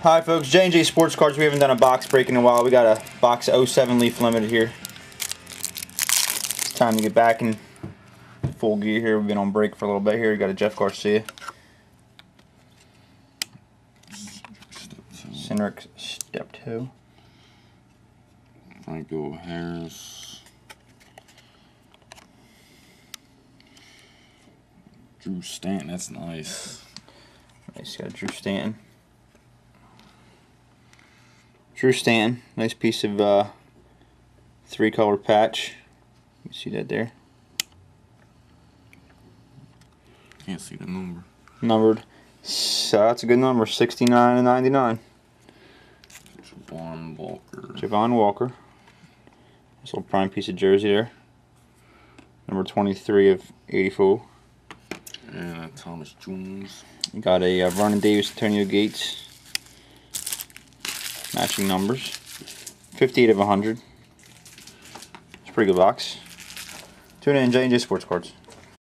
Hi folks, J&J Sports Cards. We haven't done a box break in a while. We got a box 07 Leaf Limited here. It's time to get back in full gear here. We've been on break for a little bit here. We got a Jeff Garcia. Cindric Step 2. Franco Harris. Drew Stanton, that's nice. Nice, got Drew Stanton. Drew Stanton, nice piece of 3-color patch. You see that there? Can't see the number. Numbered. So that's a good number, 69 and 99. Javon Walker. Javon Walker. Nice little prime piece of jersey there. Number 23 of 84. And Thomas Jones. You got a Vernon Davis, Antonio Gates. Matching numbers. 58 of 100. It's a pretty good box. Tune in, J&J Sports Cards.